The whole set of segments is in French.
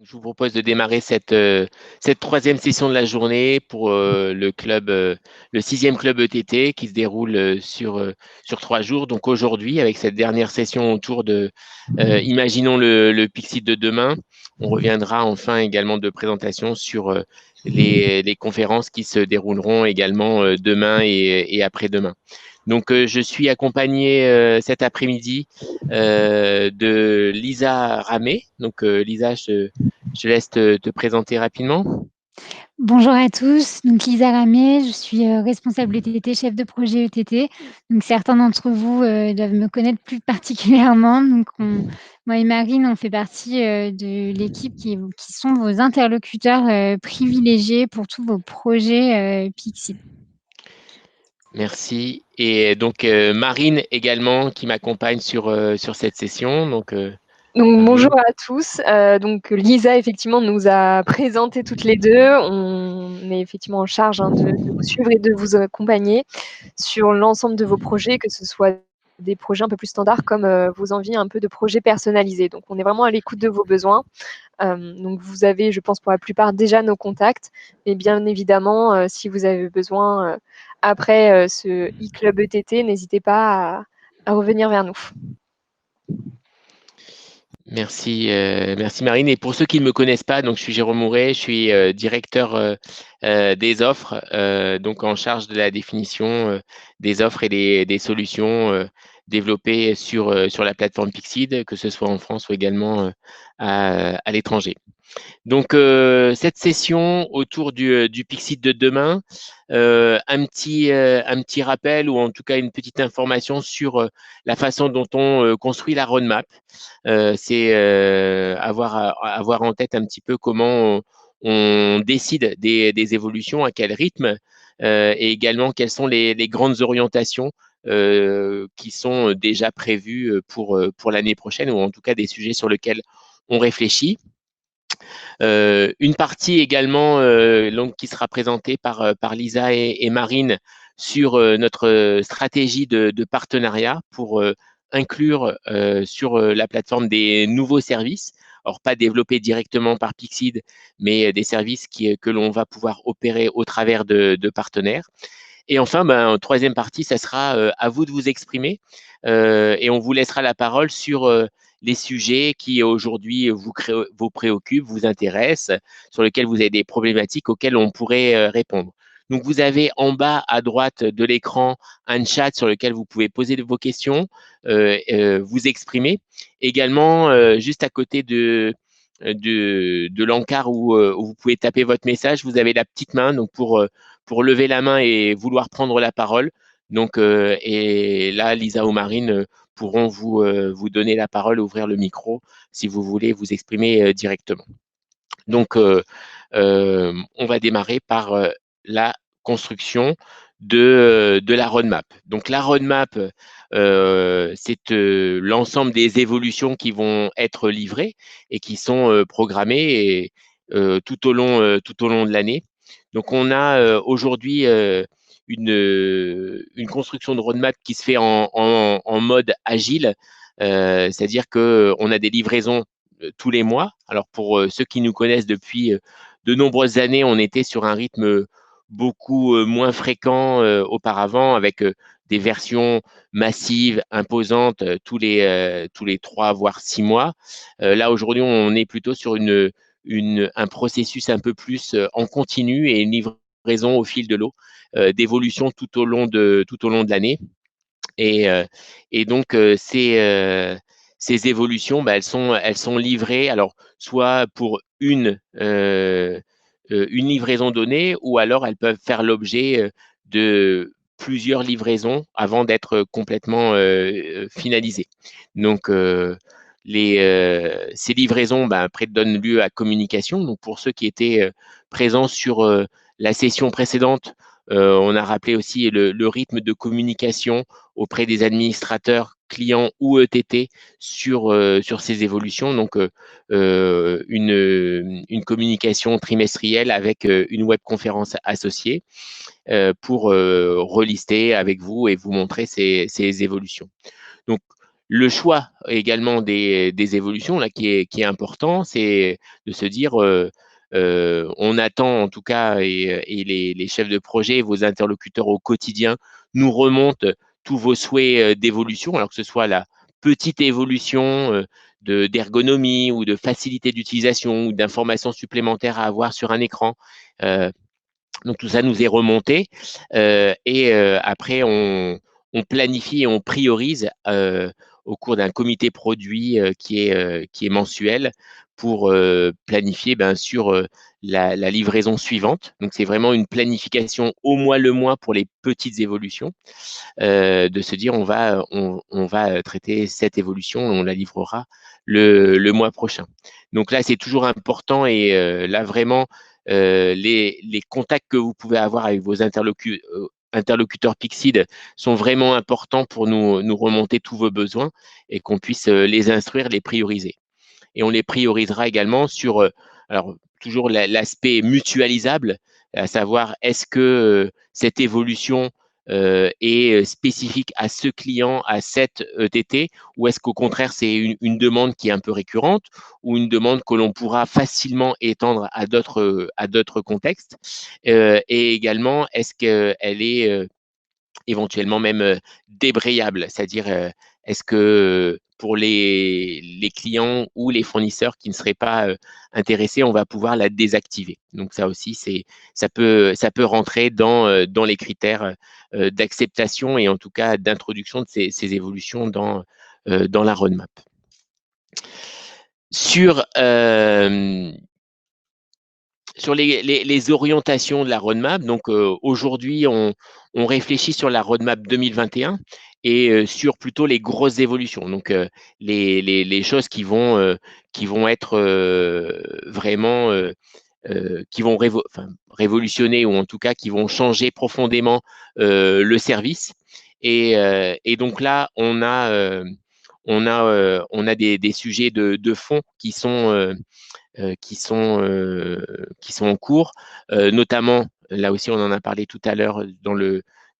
Je vous propose de démarrer cette troisième session de la journée pour le sixième club ETT qui se déroule sur 3 jours. Donc aujourd'hui, avec cette dernière session autour de Imaginons le Pixit de demain, on reviendra en fin également de présentation sur les conférences qui se dérouleront également demain et après-demain. Donc, je suis accompagné cet après-midi de Lisa Ramé. Donc, Lisa, je te laisse te présenter rapidement. Bonjour à tous, donc Lisa Ramé, je suis responsable ETT, chef de projet ETT. Donc certains d'entre vous doivent me connaître plus particulièrement. Donc moi et Marine, on fait partie de l'équipe qui sont vos interlocuteurs privilégiés pour tous vos projets Pixit. Merci. Et donc, Marine également qui m'accompagne sur cette session. Donc, Donc bonjour Marine. à tous. Donc Lisa effectivement nous a présenté toutes les deux. On est effectivement en charge de vous suivre et de vous accompagner sur l'ensemble de vos projets, que ce soit des projets un peu plus standards comme vos envies un peu de projets personnalisés. Donc on est vraiment à l'écoute de vos besoins. Donc vous avez, je pense pour la plupart, déjà nos contacts. Et bien évidemment, si vous avez besoin après ce e-club ETT, n'hésitez pas à revenir vers nous. Merci, merci Marine. Et pour ceux qui ne me connaissent pas, donc je suis Jérôme Mouret, je suis directeur des offres, donc en charge de la définition des offres et des solutions développées sur la plateforme Pixid, que ce soit en France ou également à l'étranger. Donc, cette session autour du Pixit de demain, un petit rappel ou en tout cas une petite information sur la façon dont on construit la roadmap. C'est avoir en tête un petit peu comment on décide des évolutions, à quel rythme, et également quelles sont les grandes orientations qui sont déjà prévues pour l'année prochaine, ou en tout cas des sujets sur lesquels on réfléchit. Une partie également donc, qui sera présentée par Lisa et Marine sur notre stratégie de partenariat pour inclure sur la plateforme des nouveaux services. Alors, pas développés directement par Pixid, mais des services que l'on va pouvoir opérer au travers de partenaires. Et enfin, en troisième partie, ça sera à vous de vous exprimer et on vous laissera la parole sur les sujets qui aujourd'hui vous préoccupent, vous intéressent, sur lesquels vous avez des problématiques auxquelles on pourrait répondre. Donc, vous avez en bas à droite de l'écran un chat sur lequel vous pouvez poser vos questions, vous exprimer. Également, juste à côté de l'encart où vous pouvez taper votre message, vous avez la petite main donc pour lever la main et vouloir prendre la parole. Donc, et là, Lisa ou Marine pourront vous donner la parole, ouvrir le micro si vous voulez vous exprimer directement. Donc, on va démarrer par la construction de la roadmap. Donc, la roadmap, c'est l'ensemble des évolutions qui vont être livrées et qui sont programmées tout au long de l'année. Donc, on a aujourd'hui une construction de roadmap qui se fait en mode agile, c'est-à-dire qu'on a des livraisons tous les mois. Alors, pour ceux qui nous connaissent depuis de nombreuses années, on était sur un rythme beaucoup moins fréquent auparavant, avec des versions massives, imposantes, tous les 3 voire 6 mois. Là, aujourd'hui, on est plutôt sur un processus un peu plus en continu et une livraison au fil de l'eau, d'évolution tout au long de l'année. Et, et donc, ces évolutions, elles sont livrées, alors soit pour une livraison donnée, ou alors elles peuvent faire l'objet de plusieurs livraisons avant d'être complètement finalisées. Donc, ces livraisons après donnent lieu à communication. Donc, pour ceux qui étaient présents sur la session précédente, on a rappelé aussi le rythme de communication auprès des administrateurs, clients ou ETT sur ces évolutions. Donc, une communication trimestrielle avec une webconférence associée pour relister avec vous et vous montrer ces évolutions. Donc, Le choix également des évolutions là qui est important, c'est de se dire, on attend en tout cas et les chefs de projet, vos interlocuteurs au quotidien nous remontent tous vos souhaits, d'évolution, alors que ce soit la petite évolution, d'ergonomie ou de facilité d'utilisation ou d'informations supplémentaires à avoir sur un écran. Donc tout ça nous est remonté et après on planifie et on priorise au cours d'un comité produit qui est mensuel pour planifier sur la livraison suivante. Donc c'est vraiment une planification au mois le mois pour les petites évolutions, de se dire on va traiter cette évolution, on la livrera le mois prochain. Donc là c'est toujours important et là vraiment les contacts que vous pouvez avoir avec vos interlocuteurs Pixid sont vraiment importants pour nous remonter tous vos besoins et qu'on puisse les instruire, les prioriser. Et on les priorisera également sur, alors toujours l'aspect mutualisable, à savoir est-ce que cette évolution est spécifique à ce client, à cette ETT, ou est-ce qu'au contraire c'est une demande qui est un peu récurrente ou une demande que l'on pourra facilement étendre à d'autres contextes, et également est-ce qu'elle est éventuellement même débrayable, c'est-à-dire est-ce que pour les clients ou les fournisseurs qui ne seraient pas intéressés, on va pouvoir la désactiver. Donc ça aussi, ça peut rentrer dans les critères d'acceptation et en tout cas d'introduction de ces évolutions dans la roadmap. Sur les orientations de la roadmap, donc aujourd'hui, on réfléchit sur la roadmap 2021 et sur plutôt les grosses évolutions. Donc, les choses qui vont être vraiment, qui vont révolutionner ou en tout cas qui vont changer profondément le service. Et donc là, on a des sujets de fond qui sont en cours, notamment, là aussi on en a parlé tout à l'heure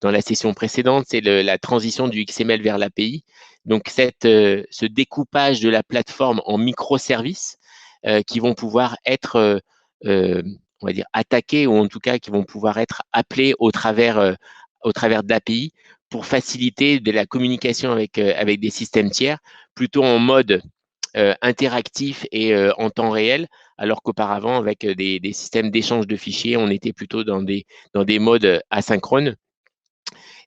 dans la session précédente, c'est la transition du XML vers l'API. Donc ce découpage de la plateforme en microservices qui vont pouvoir être, on va dire, attaqués ou en tout cas qui vont pouvoir être appelés au travers d'API pour faciliter de la communication avec des systèmes tiers, plutôt en mode interactif et en temps réel, alors qu'auparavant, avec des systèmes d'échange de fichiers, on était plutôt dans des modes asynchrones.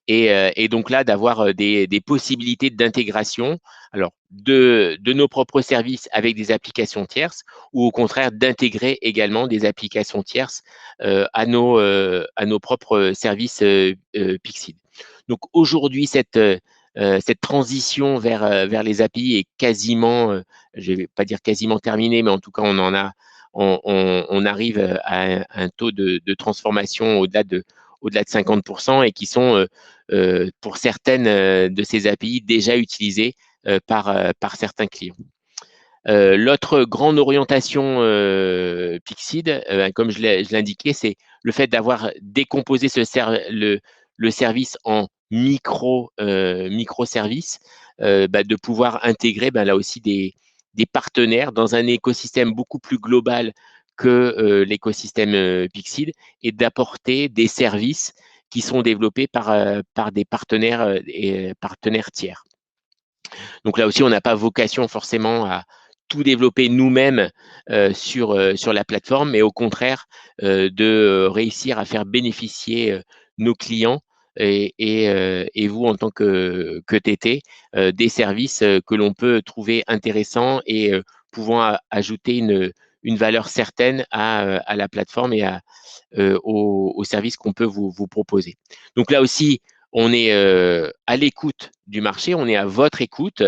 Et donc là, d'avoir des possibilités d'intégration, alors de nos propres services avec des applications tierces, ou au contraire d'intégrer également des applications tierces à nos propres services Pixid. Donc aujourd'hui, cette transition vers les API est quasiment, je ne vais pas dire quasiment terminée, mais en tout cas, on arrive à un taux de transformation au-delà de 50% et qui sont, pour certaines de ces API, déjà utilisées par certains clients. L'autre grande orientation Pixid, comme je l'indiquais, c'est le fait d'avoir décomposé le service en microservices, de pouvoir intégrer là aussi des partenaires dans un écosystème beaucoup plus global que l'écosystème Pixid et d'apporter des services qui sont développés par des partenaires et partenaires tiers. Donc là aussi, on n'a pas vocation forcément à tout développer nous-mêmes sur la plateforme, mais au contraire de réussir à faire bénéficier nos clients et vous en tant que TT des services que l'on peut trouver intéressants et pouvant ajouter une valeur certaine à la plateforme et aux services qu'on peut vous proposer. Donc là aussi, on est à l'écoute du marché, on est à votre écoute.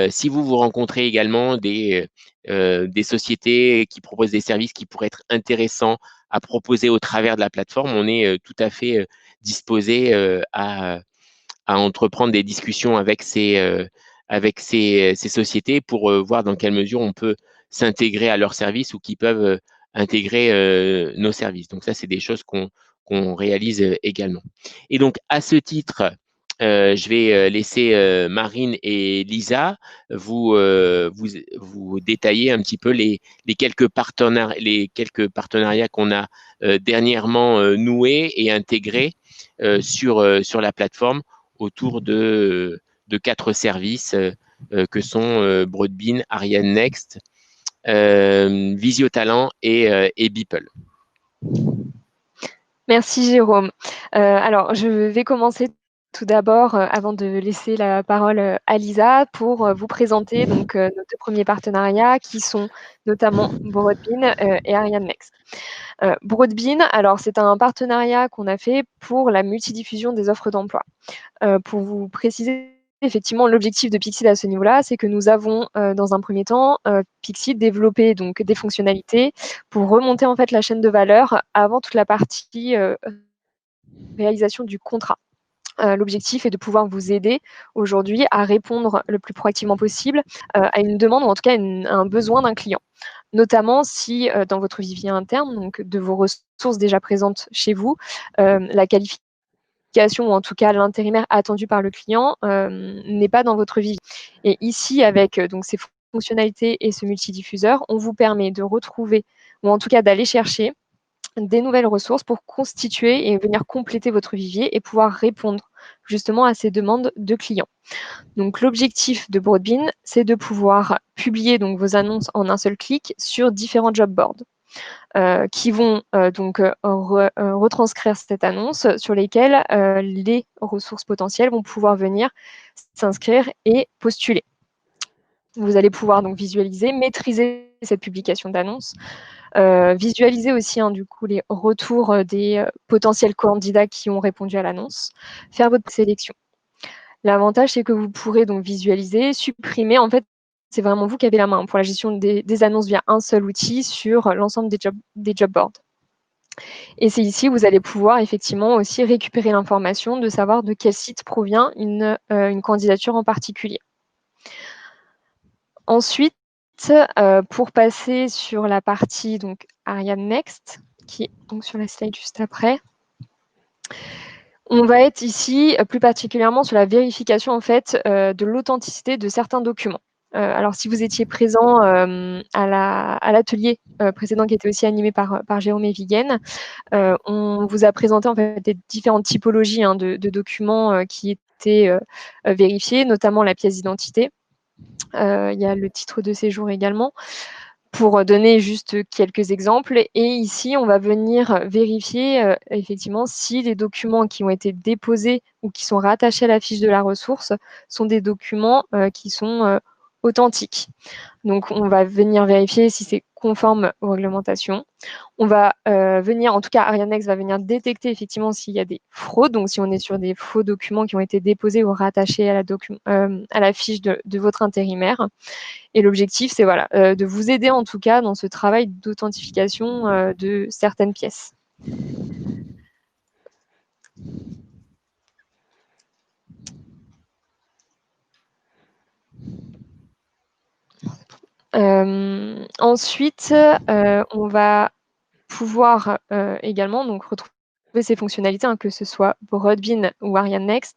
Si vous rencontrez également des sociétés qui proposent des services qui pourraient être intéressants à proposer au travers de la plateforme, on est tout à fait disposé à entreprendre des discussions avec ces sociétés pour voir dans quelle mesure on peut s'intégrer à leurs services ou qui peuvent intégrer nos services. Donc ça, c'est des choses qu'on réalise également. Et donc, à ce titre, Je vais laisser Marine et Lisa vous détailler un petit peu les quelques partenariats qu'on a dernièrement noués et intégrés sur la plateforme autour de 4 services que sont Broadbean, Ariane Next, Visio-Talent et Beeple. Merci Jérôme. Alors, je vais commencer tout d'abord, avant de laisser la parole à Lisa, pour vous présenter donc nos 2 premiers partenariats qui sont notamment Broadbean et Ariane Next. Broadbean, alors c'est un partenariat qu'on a fait pour la multidiffusion des offres d'emploi. Pour vous préciser, effectivement, l'objectif de Pixid à ce niveau-là, c'est que nous avons, dans un premier temps, Pixid développé donc des fonctionnalités pour remonter en fait la chaîne de valeur avant toute la partie réalisation du contrat. L'objectif est de pouvoir vous aider aujourd'hui à répondre le plus proactivement possible à une demande ou en tout cas à un besoin d'un client. Notamment si dans votre vivier interne, donc de vos ressources déjà présentes chez vous, la qualification ou en tout cas l'intérimaire attendu par le client n'est pas dans votre vivier. Et ici, avec donc ces fonctionnalités et ce multidiffuseur, on vous permet de retrouver ou en tout cas d'aller chercher des nouvelles ressources pour constituer et venir compléter votre vivier et pouvoir répondre justement à ces demandes de clients. Donc l'objectif de Broadbean, c'est de pouvoir publier donc vos annonces en un seul clic sur différents job boards. Qui vont retranscrire cette annonce sur lesquelles les ressources potentielles vont pouvoir venir s'inscrire et postuler. Vous allez pouvoir donc visualiser, maîtriser cette publication d'annonce, visualiser aussi du coup les retours des potentiels candidats qui ont répondu à l'annonce, faire votre sélection. L'avantage, c'est que vous pourrez donc visualiser, supprimer. En fait, c'est vraiment vous qui avez la main pour la gestion des annonces via un seul outil sur l'ensemble des job boards. Et c'est ici où vous allez pouvoir effectivement aussi récupérer l'information de savoir de quel site provient une candidature en particulier. Ensuite, pour passer sur la partie donc Ariane Next, qui est donc sur la slide juste après, on va être ici plus particulièrement sur la vérification en fait de l'authenticité de certains documents. Alors, si vous étiez présent à l'atelier précédent qui était aussi animé par Jérôme et Vigen, on vous a présenté en fait des différentes typologies de documents qui étaient vérifiés, notamment la pièce d'identité. Il y a le titre de séjour également, pour donner juste quelques exemples. Et ici, on va venir vérifier effectivement si les documents qui ont été déposés ou qui sont rattachés à la fiche de la ressource sont des documents qui sont authentiques. Donc, on va venir vérifier si c'est conforme aux réglementations. On va venir, en tout cas, Ariane Next va venir détecter effectivement s'il y a des fraudes. Donc, si on est sur des faux documents qui ont été déposés ou rattachés à la fiche de votre intérimaire. Et l'objectif, c'est voilà, de vous aider en tout cas dans ce travail d'authentification de certaines pièces. Ensuite, on va pouvoir également donc retrouver ces fonctionnalités, que ce soit Broadbean ou Ariane Next,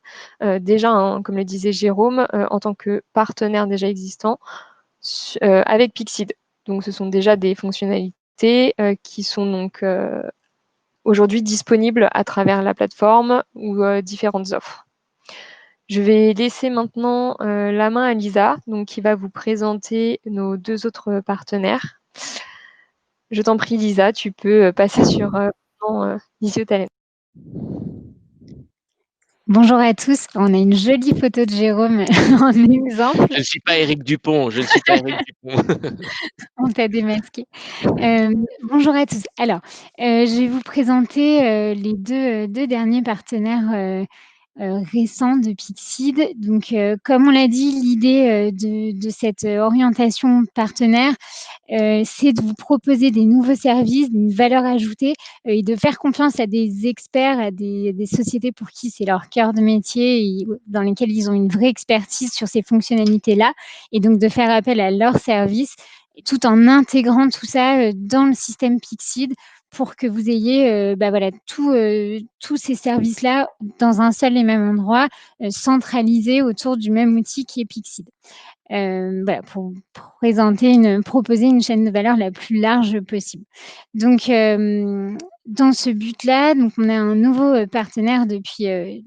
déjà, comme le disait Jérôme, en tant que partenaire déjà existant avec Pixid. Donc, ce sont déjà des fonctionnalités qui sont donc aujourd'hui disponibles à travers la plateforme ou différentes offres. Je vais laisser maintenant la main à Lisa, donc, qui va vous présenter nos 2 autres partenaires. Je t'en prie, Lisa, tu peux passer sur Visio-Talent. Bonjour à tous. On a une jolie photo de Jérôme en exemple. Je ne suis pas Éric Dupont. On t'a démasqué. Bonjour à tous. Alors, je vais vous présenter les deux derniers partenaires récent de Pixid. Donc, comme on l'a dit, l'idée de cette orientation partenaire, c'est de vous proposer des nouveaux services, une valeur ajoutée et de faire confiance à des experts, à des sociétés pour qui c'est leur cœur de métier et dans lesquelles ils ont une vraie expertise sur ces fonctionnalités-là, et donc de faire appel à leurs services tout en intégrant tout ça dans le système Pixid pour que vous ayez voilà, tous ces services-là dans un seul et même endroit, centralisés autour du même outil qui est Pixid. Voilà, pour proposer une chaîne de valeur la plus large possible. Donc, dans ce but-là, donc on a un nouveau partenaire depuis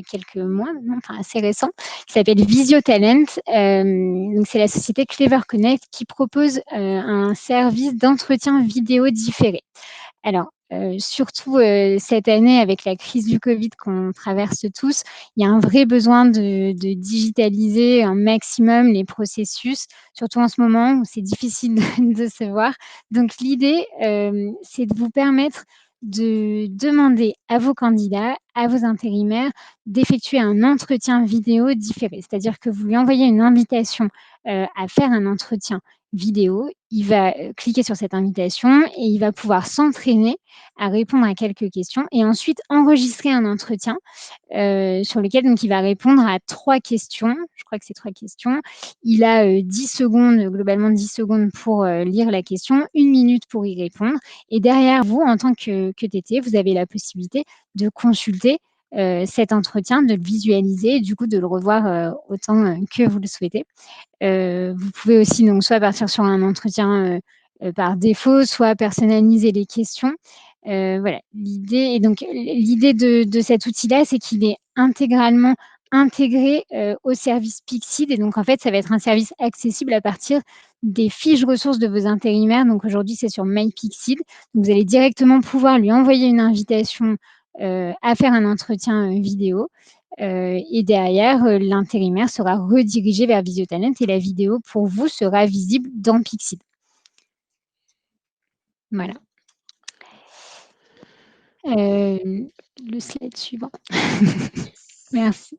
quelques mois maintenant, enfin assez récent, qui s'appelle Visio Talent. Donc c'est la société Clever Connect qui propose un service d'entretien vidéo différé. Alors, surtout cette année avec la crise du Covid qu'on traverse tous, il y a un vrai besoin de digitaliser un maximum les processus, surtout en ce moment où c'est difficile de se voir. Donc l'idée, c'est de vous permettre de demander à vos candidats, à vos intérimaires, d'effectuer un entretien vidéo différé. C'est-à-dire que vous lui envoyez une invitation à faire un entretien vidéo. Il va cliquer sur cette invitation et il va pouvoir s'entraîner à répondre à quelques questions et ensuite enregistrer un entretien sur lequel donc, il va répondre à 3 questions. Je crois que c'est 3 questions. Il a 10 secondes, globalement 10 secondes pour lire la question, 1 minute pour y répondre. Et derrière vous, en tant que TT, vous avez la possibilité de consulter cet entretien, de le visualiser et du coup de le revoir autant que vous le souhaitez. Vous pouvez aussi donc soit partir sur un entretien par défaut, soit personnaliser les questions. Voilà, l'idée de cet outil-là, c'est qu'il est intégralement intégré au service Pixid et donc en fait, ça va être un service accessible à partir des fiches ressources de vos intérimaires. Donc aujourd'hui, c'est sur MyPixid. Donc, vous allez directement pouvoir lui envoyer une invitation à faire un entretien vidéo. Et derrière, l'intérimaire sera redirigé vers Visiotalent et la vidéo pour vous sera visible dans Pixid. Voilà. Le slide suivant. Merci.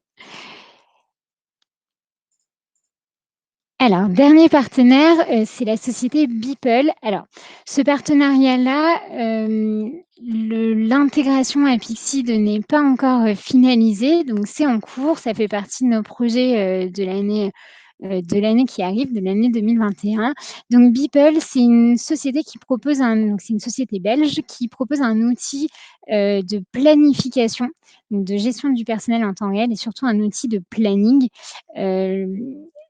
Alors, dernier partenaire, c'est la société Beeple. Alors, ce partenariat-là, l'intégration à Pixid n'est pas encore finalisée, donc c'est en cours. Ça fait partie de nos projets de l'année qui arrive, de l'année 2021. Donc Beeple, c'est une société c'est une société belge qui propose un outil de planification, donc de gestion du personnel en temps réel et surtout un outil de planning.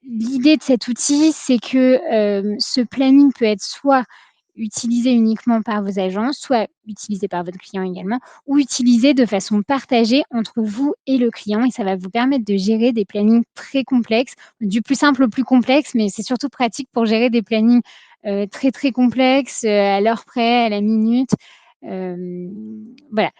L'idée de cet outil, c'est que ce planning peut être soit utilisé uniquement par vos agences, soit utilisé par votre client également, ou utilisé de façon partagée entre vous et le client. Et ça va vous permettre de gérer des plannings très complexes, du plus simple au plus complexe, mais c'est surtout pratique pour gérer des plannings très, très complexes, à l'heure près, à la minute. Voilà.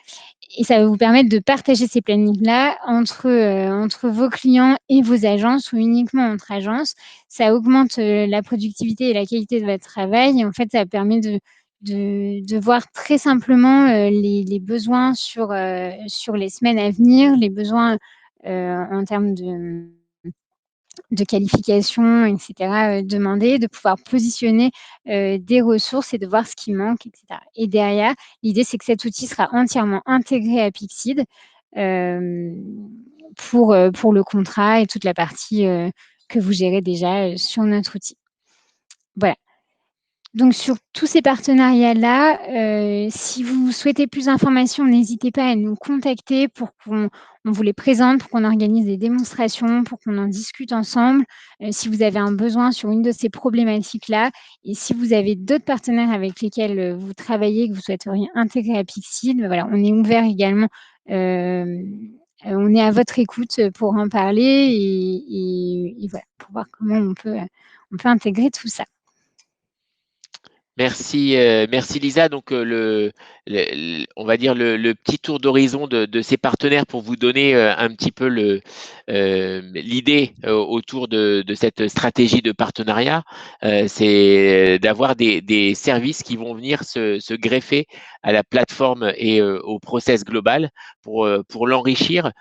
Et ça va vous permettre de partager ces plannings-là entre vos clients et vos agences ou uniquement entre agences. Ça augmente la productivité et la qualité de votre travail. Et en fait, ça permet de voir très simplement les besoins sur les semaines à venir, les besoins en termes de qualification, etc., demandés, de pouvoir positionner des ressources et de voir ce qui manque, etc. Et derrière, l'idée, c'est que cet outil sera entièrement intégré à Pixid pour le contrat et toute la partie que vous gérez déjà sur notre outil. Voilà. Donc, sur tous ces partenariats-là, si vous souhaitez plus d'informations, n'hésitez pas à nous contacter pour qu'on vous les présente, pour qu'on organise des démonstrations, pour qu'on en discute ensemble. Si vous avez un besoin sur une de ces problématiques-là et si vous avez d'autres partenaires avec lesquels vous travaillez, que vous souhaiteriez intégrer à Pixid, voilà, on est ouvert également. On est à votre écoute pour en parler et voilà, pour voir comment on peut intégrer tout ça. Merci, merci Lisa. Donc, on va dire le petit tour d'horizon de ces partenaires pour vous donner un petit peu l'idée autour de cette stratégie de partenariat. C'est d'avoir des services qui vont venir se greffer à la plateforme et au process global pour l'enrichir,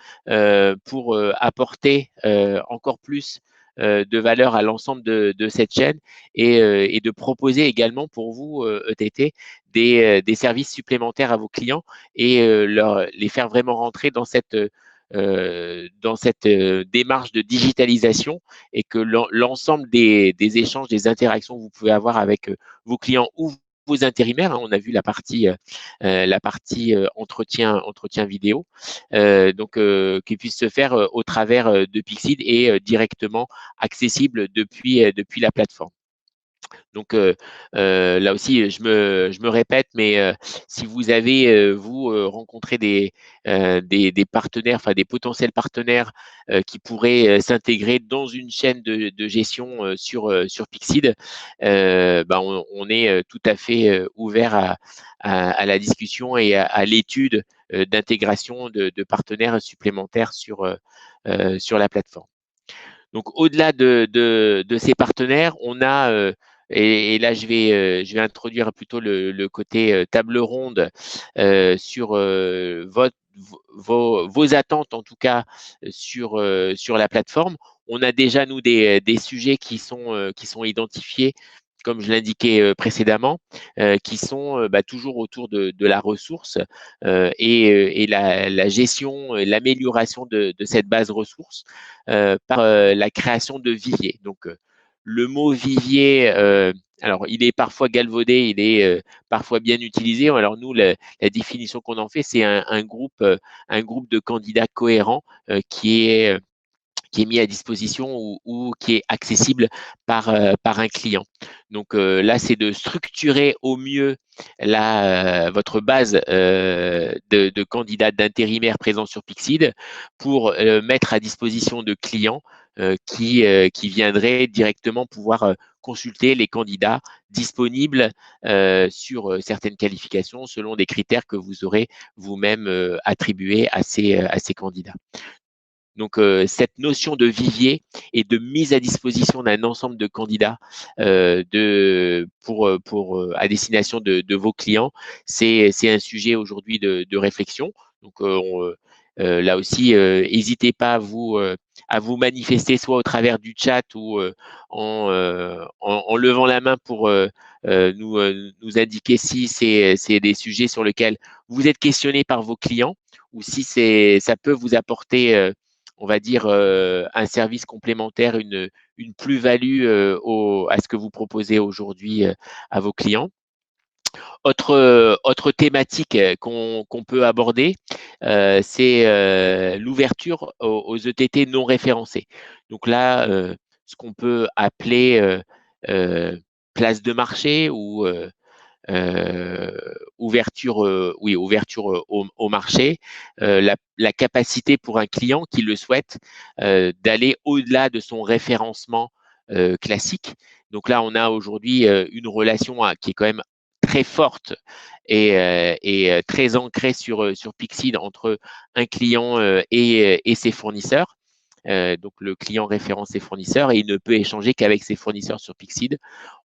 pour apporter encore plus de valeur à l'ensemble de cette chaîne et de proposer également pour vous, ETT, des services supplémentaires à vos clients et les faire vraiment rentrer dans cette démarche de digitalisation et que l'ensemble des échanges, des interactions que vous pouvez avoir avec vos clients ou vos intérimaires, hein, on a vu la partie entretien vidéo, qui puisse se faire au travers de Pixid et directement accessible depuis la plateforme. Donc là aussi, je me répète, mais si vous avez rencontré des partenaires, enfin des potentiels partenaires qui pourraient s'intégrer dans une chaîne de gestion sur Pixid, on est tout à fait ouvert à la discussion et à l'étude d'intégration de partenaires supplémentaires sur la plateforme. Donc, au-delà de ces partenaires, on a, et là, je vais introduire plutôt le côté table ronde sur vos attentes, en tout cas, sur la plateforme. On a déjà, nous, des sujets qui sont identifiés, comme je l'indiquais précédemment, qui sont toujours autour de la ressource et la gestion et l'amélioration de cette base ressource par la création de viviers. Donc, le mot vivier, alors il est parfois galvaudé, il est parfois bien utilisé. Alors nous, la définition qu'on en fait, c'est un groupe de candidats cohérents qui est mis à disposition ou qui est accessible par un client. Donc là, c'est de structurer au mieux votre base de candidats d'intérimaires présents sur Pixid pour mettre à disposition de clients qui viendraient directement pouvoir consulter les candidats disponibles sur certaines qualifications selon des critères que vous aurez vous-même attribués à ces candidats. Donc, cette notion de vivier et de mise à disposition d'un ensemble de candidats à destination de vos clients, c'est un sujet aujourd'hui de réflexion. Donc, là aussi, n'hésitez pas à vous manifester soit au travers du chat ou en levant la main pour nous indiquer si c'est des sujets sur lesquels vous êtes questionné par vos clients ou si ça peut vous apporter on va dire, un service complémentaire, une plus-value à ce que vous proposez aujourd'hui à vos clients. Autre thématique qu'on peut aborder, c'est l'ouverture aux ETT non référencés. Donc là, ce qu'on peut appeler place de marché ou ouverture au marché, la capacité pour un client qui le souhaite d'aller au-delà de son référencement classique. Donc là, on a aujourd'hui une relation qui est quand même très forte et très ancrée sur Pixid entre un client et ses fournisseurs. Donc le client référence ses fournisseurs et il ne peut échanger qu'avec ses fournisseurs sur Pixid.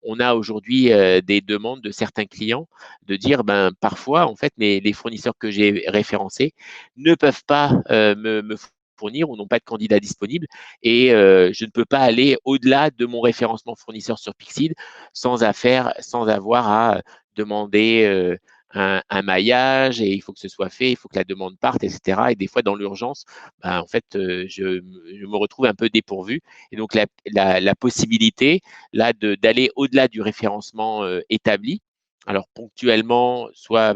On a aujourd'hui des demandes de certains clients de dire parfois en fait les fournisseurs que j'ai référencés ne peuvent pas me fournir ou n'ont pas de candidat disponible et je ne peux pas aller au-delà de mon référencement fournisseur sur Pixid sans avoir à demander un maillage et il faut que ce soit fait, il faut que la demande parte, etc. Et des fois, dans l'urgence, en fait, je me retrouve un peu dépourvu. Et donc, la possibilité là d'aller au-delà du référencement établi, alors ponctuellement, soit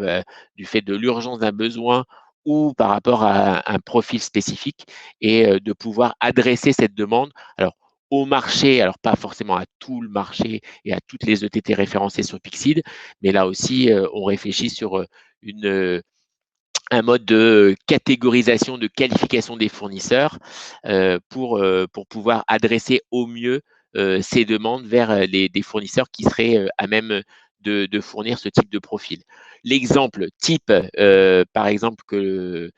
du fait de l'urgence d'un besoin ou par rapport à un profil spécifique et de pouvoir adresser cette demande. Alors, au marché, alors pas forcément à tout le marché et à toutes les ETT référencées sur Pixid, mais là aussi, on réfléchit sur un mode de catégorisation, de qualification des fournisseurs pour pouvoir adresser au mieux ces demandes vers des fournisseurs qui seraient à même de fournir ce type de profil. L'exemple type, par exemple, que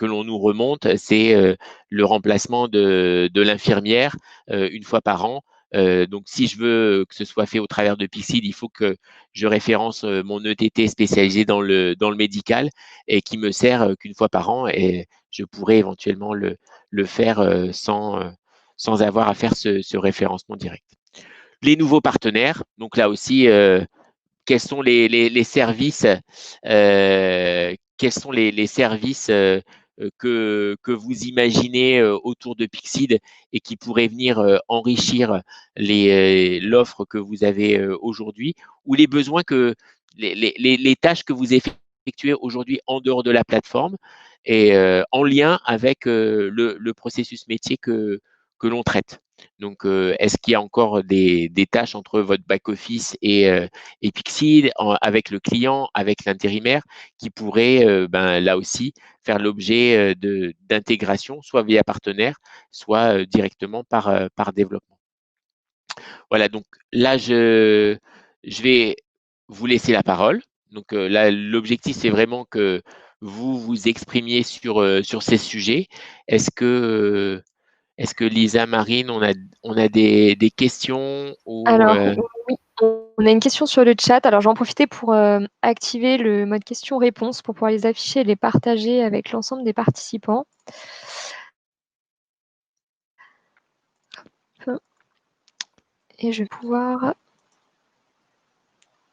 l'on nous remonte, c'est le remplacement de l'infirmière une fois par an. Donc, si je veux que ce soit fait au travers de Pixid, il faut que je référence mon ETT spécialisé dans le médical et qui me sert qu'une fois par an et je pourrais éventuellement le faire sans avoir à faire ce référencement direct. Les nouveaux partenaires, donc là aussi, quels sont les services que vous imaginez autour de Pixid et qui pourraient venir enrichir l'offre que vous avez aujourd'hui, ou les besoins les tâches que vous effectuez aujourd'hui en dehors de la plateforme et en lien avec le processus métier que l'on traite. Donc, est-ce qu'il y a encore des tâches entre votre back-office et Pixid, avec le client, avec l'intérimaire, qui pourraient, là aussi, faire l'objet d'intégration, soit via partenaire, soit directement par développement. Voilà, donc là, je vais vous laisser la parole. Donc là, l'objectif, c'est vraiment que vous vous exprimiez sur ces sujets. Est-ce que Lisa, Marine, on a des questions ou Alors, oui, on a une question sur le chat. Alors, j'en profiter pour activer le mode questions-réponses pour pouvoir les afficher et les partager avec l'ensemble des participants. Et je vais pouvoir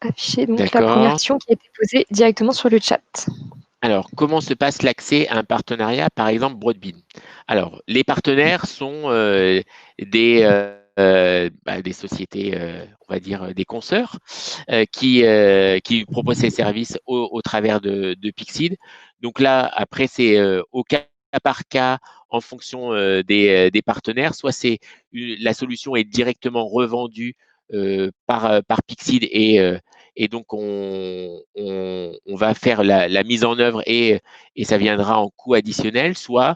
afficher donc la première question qui a été posée directement sur le chat. Alors, comment se passe l'accès à un partenariat, par exemple Broadbean? Alors, les partenaires sont des sociétés, on va dire des consoeurs, qui proposent ces services au travers de Pixid. Donc là, après, c'est au cas par cas en fonction des partenaires. Soit la solution est directement revendue par Pixid et donc on va faire la mise en œuvre et ça viendra en coût additionnel, soit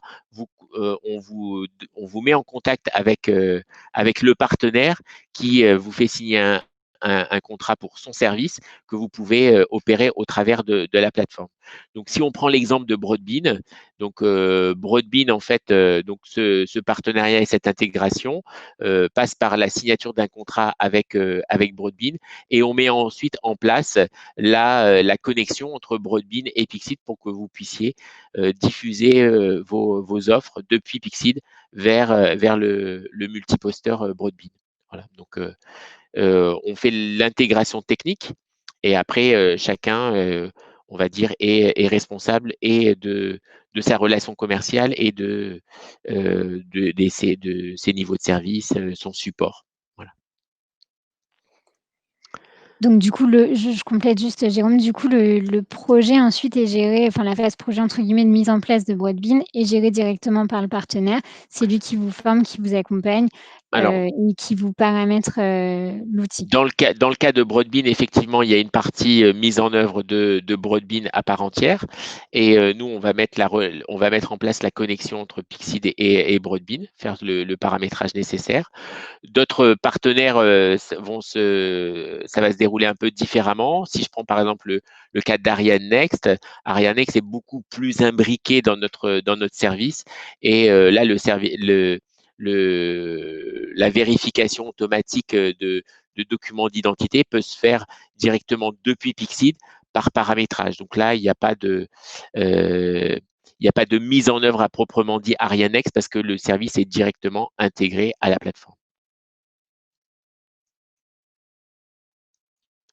on vous met en contact avec le partenaire qui vous fait signer un contrat pour son service que vous pouvez opérer au travers de la plateforme. Donc, si on prend l'exemple de Broadbean, donc Broadbean, en fait, donc ce partenariat et cette intégration passe par la signature d'un contrat avec Broadbean et on met ensuite en place la connexion entre Broadbean et Pixid pour que vous puissiez diffuser vos offres depuis Pixid vers le multiposter Broadbean. Voilà, donc on fait l'intégration technique et après chacun, on va dire, est responsable et de sa relation commerciale et de ses niveaux de service, son support. Voilà. Donc du coup, je complète juste, Jérôme, du coup, le projet ensuite est géré, enfin la phase projet entre guillemets de mise en place de Broadbean est gérée directement par le partenaire. C'est lui qui vous forme, qui vous accompagne et qui vous paramètre l'outil. Dans le cas de Broadbean, effectivement, il y a une partie mise en œuvre de Broadbean à part entière. Et nous, on va mettre en place la connexion entre Pixid et Broadbean, faire le paramétrage nécessaire. D'autres partenaires ça va se dérouler un peu différemment. Si je prends par exemple le cas d'Ariane Next, Ariane Next est beaucoup plus imbriqué dans notre service. Et là, la vérification automatique de documents d'identité peut se faire directement depuis Pixid par paramétrage. Donc là, il n'y a pas de mise en œuvre à proprement dit Arianex parce que le service est directement intégré à la plateforme.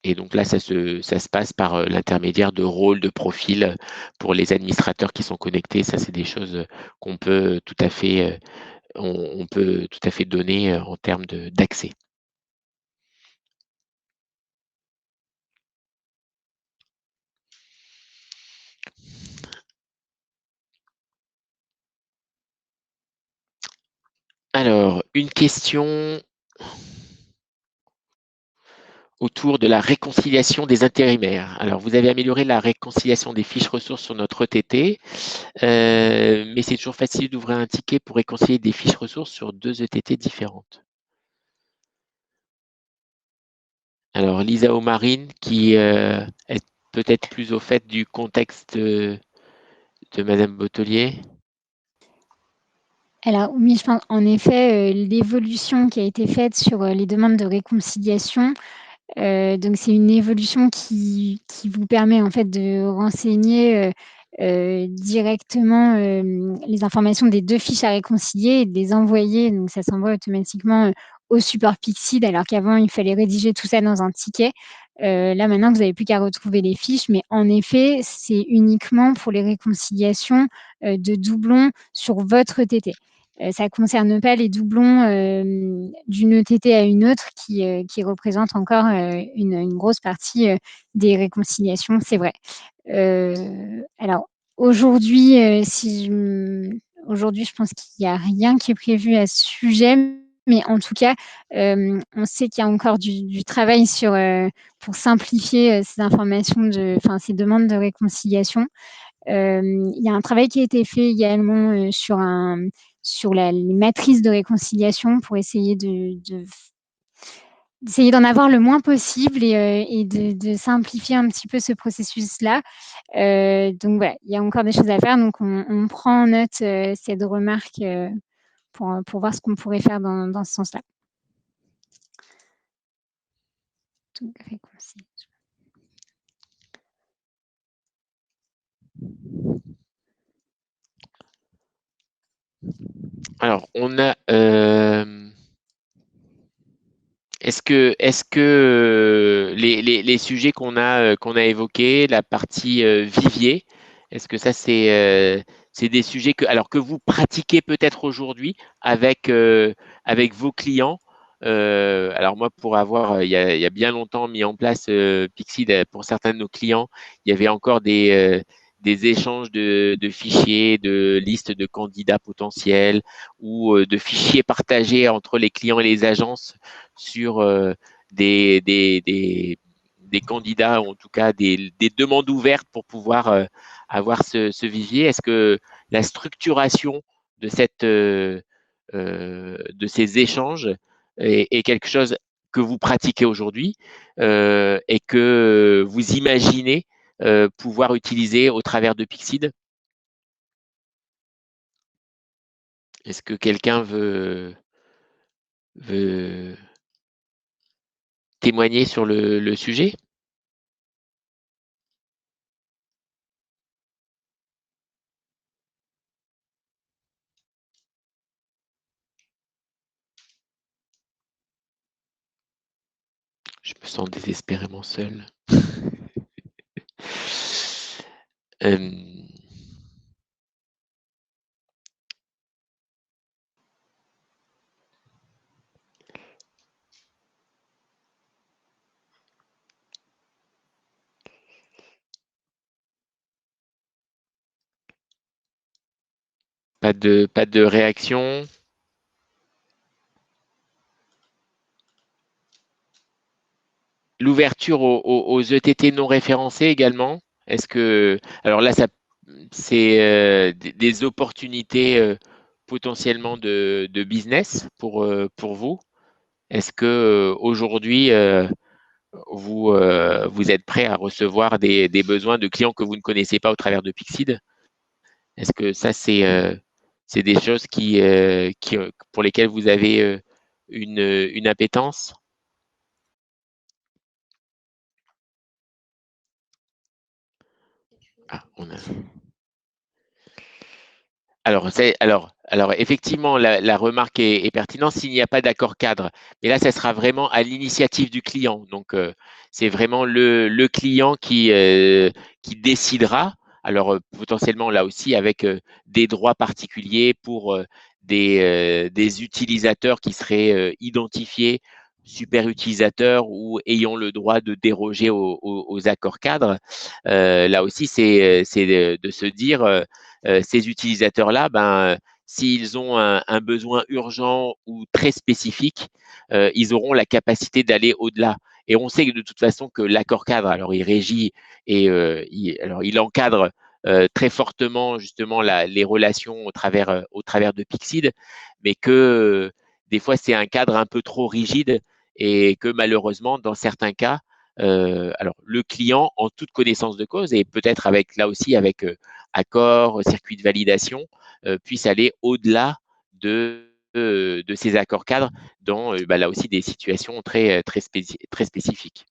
Et donc là, ça se passe par l'intermédiaire de rôles, de profils pour les administrateurs qui sont connectés. Ça, c'est des choses qu'on peut tout à fait, on peut tout à fait donner en termes d'accès. Alors, une question autour de la réconciliation des intérimaires. Alors, vous avez amélioré la réconciliation des fiches ressources sur notre ETT, mais c'est toujours facile d'ouvrir un ticket pour réconcilier des fiches ressources sur 2 ETT différentes. Alors, Lisa ou Marine, qui est peut-être plus au fait du contexte de Madame Bottelier. Alors oui, je pense en effet, l'évolution qui a été faite sur les demandes de réconciliation, donc c'est une évolution qui vous permet en fait de renseigner directement les informations des 2 fiches à réconcilier et de les envoyer. Donc ça s'envoie automatiquement au support Pixid, alors qu'avant il fallait rédiger tout ça dans un ticket. Là, maintenant, vous n'avez plus qu'à retrouver les fiches, mais en effet, c'est uniquement pour les réconciliations de doublons sur votre ETT. Ça ne concerne pas les doublons d'une ETT à une autre qui représentent encore une grosse partie des réconciliations, c'est vrai. Alors, aujourd'hui, aujourd'hui, je pense qu'il n'y a rien qui est prévu à ce sujet, mais en tout cas, on sait qu'il y a encore du travail pour simplifier ces informations, ces demandes de réconciliation. Il y a un travail qui a été fait également sur les matrices de réconciliation pour essayer d'essayer d'en avoir le moins possible et de simplifier un petit peu ce processus-là. Donc voilà, il y a encore des choses à faire. Donc on prend en note cette remarque pour voir ce qu'on pourrait faire dans ce sens-là. Donc, réconciliation. Alors, on a. Est-ce que les sujets qu'on a évoqués, la partie vivier, est-ce que ça c'est des sujets que vous pratiquez peut-être aujourd'hui avec vos clients? Alors moi, pour avoir il y a bien longtemps mis en place Pixid pour certains de nos clients, il y avait encore des échanges de fichiers, de listes de candidats potentiels ou de fichiers partagés entre les clients et les agences sur des candidats, ou en tout cas des demandes ouvertes pour pouvoir avoir ce vivier. Est-ce que la structuration de de ces échanges est quelque chose que vous pratiquez aujourd'hui et que vous imaginez pouvoir utiliser au travers de Pixid? Est-ce que quelqu'un veut témoigner sur le sujet? Je me sens désespérément seul. Pas de réaction? L'ouverture aux ETT non référencés également? Est-ce que, alors là, c'est des opportunités potentiellement de business pour vous? Est-ce que aujourd'hui, vous êtes prêt à recevoir des besoins de clients que vous ne connaissez pas au travers de Pixid? Est-ce que ça, c'est des choses pour lesquelles vous avez une appétence? Ah, alors effectivement, la remarque est pertinente s'il n'y a pas d'accord cadre. Mais là, ça sera vraiment à l'initiative du client. Donc, c'est vraiment le client qui décidera. Alors, potentiellement, là aussi, avec des droits particuliers pour des utilisateurs qui seraient identifiés super utilisateurs ou ayant le droit de déroger aux accords cadres. Là aussi, c'est de se dire ces utilisateurs-là, s'ils ont un besoin urgent ou très spécifique, ils auront la capacité d'aller au-delà. Et on sait que de toute façon que l'accord cadre, alors il régit et il encadre très fortement justement les relations au travers de Pixid, mais que des fois c'est un cadre un peu trop rigide et que malheureusement dans certains cas, alors le client en toute connaissance de cause et peut-être avec là aussi avec accords, circuits de validation, puissent aller au-delà de ces accords cadres dans là aussi des situations très spécifiques.